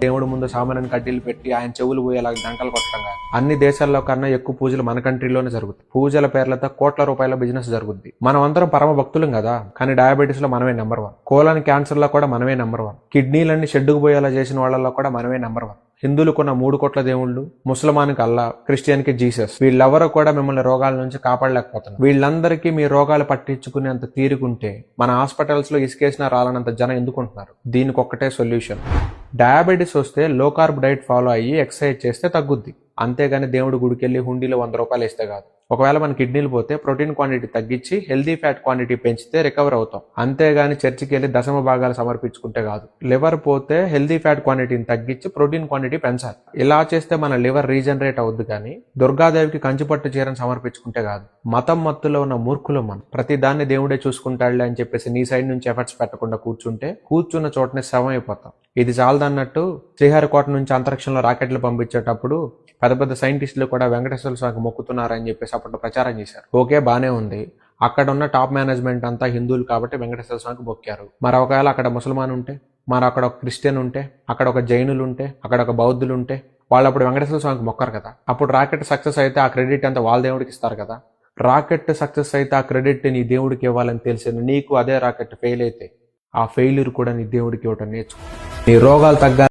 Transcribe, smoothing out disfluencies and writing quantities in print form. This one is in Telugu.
దేవుడి ముందు సామాన్య కడ్డీలు పెట్టి ఆయన చెవులు పోయేలా గంటలు కొట్టడం కాదు. అన్ని దేశాల్లో కన్నా ఎక్కువ పూజలు మన కంట్రీలోనే జరుగుతాయి. పూజల పేర్లతో కోట్ల రూపాయల బిజినెస్ జరుగుద్ది. మనం అందరం పరమ భక్తులం కదా, కానీ డయాబెటీస్ లో మనమే నెంబర్ 1, కోలన్ క్యాన్సర్ లో కూడా మనమే నెంబర్ 1, కిడ్నీలన్నీ షెడ్డుకు పోయేలా చేసిన వాళ్ళలో కూడా మనమే నెంబర్ 1. హిందువులకున్న 3 కోట్ల దేవుళ్ళు, ముసల్మాన్కి అల్లా, క్రిస్టియన్కి జీసస్. వీళ్ళెవరూ కూడా మిమ్మల్ని రోగాల నుంచి కాపాడలేకపోతున్నారు. వీళ్ళందరికీ మీ రోగాలు పట్టించుకునేంత తీరుకుంటే మన హాస్పిటల్స్ లో ఇసుకేసినా రాలనంత జనం ఎందుకుంటున్నారు? దీనికి ఒక్కటే సొల్యూషన్. డయాబెటీస్ వస్తే లో కార్బ్ డైట్ ఫాలో అయ్యి ఎక్సర్సైజ్ చేస్తే తగ్గుద్ది. అంతేగాని దేవుడి గుడికెళ్ళి హుండీలో 100 రూపాయలు ఇస్తే కాదు. ఒకవేళ మన కిడ్నీలు పోతే ప్రోటీన్ క్వాంటిటీ తగ్గించి హెల్దీ ఫ్యాట్ క్వాంటిటీ పెంచితే రికవర్ అవుతాం. అంతేగాని చర్చికి వెళ్ళి దశమ భాగాలు సమర్పించుకుంటే కాదు. లివర్ పోతే హెల్దీ ఫ్యాట్ క్వాంటిటీని తగ్గించి ప్రోటీన్ క్వాంటిటీ పెంచాలి. ఇలా చేస్తే మన లివర్ రీజనరేట్ అవుద్ది. కానీ దుర్గాదేవికి కంచిపట్టు చీరను సమర్పించుకుంటే కాదు. మతం మత్తులో ఉన్న మూర్ఖులు మనం. ప్రతి దాన్ని దేవుడే చూసుకుంటాడులే అని చెప్పేసి నీ సైడ్ నుంచి ఎఫర్ట్స్ పెట్టకుండా కూర్చున్న చోటనే శవం అయిపోతాం. ఇది చాలదన్నట్టు శ్రీహరికోట నుంచి అంతరిక్షంలో రాకెట్లు పంపించేటప్పుడు పెద్ద పెద్ద సైంటిస్టులు కూడా వెంకటేశ్వర స్వామికి మొక్కుతున్నారని చెప్పేసి అప్పట్లో ప్రచారం చేశారు. ఓకే, బానే ఉంది. అక్కడ ఉన్న టాప్ మేనేజ్మెంట్ అంతా హిందువులు కాబట్టి వెంకటేశ్వర స్వామికి మొక్కారు. మరి ఒకవేళ అక్కడ ముసల్మాన్ ఉంటే, మరి అక్కడ ఒక క్రిస్టియన్ ఉంటే, అక్కడ ఒక జైనులు ఉంటే, అక్కడ ఒక బౌద్ధులు ఉంటే, వాళ్ళు అప్పుడు వెంకటేశ్వర స్వామికి మొక్కరు కదా. అప్పుడు రాకెట్ సక్సెస్ అయితే ఆ క్రెడిట్ అంతా వాళ్ళ దేవుడికి ఇస్తారు కదా. రాకెట్ సక్సెస్ అయితే ఆ క్రెడిట్ నీ దేవుడికి ఇవ్వాలని తెలిసింది నీకు. అదే రాకెట్ ఫెయిల్ అయితే ఆ ఫెయిల్యూర్ కూడా నీ దేవుడికి ఇవ్వటం నేర్చుకో. నీ రోగాలు తగ్గాలి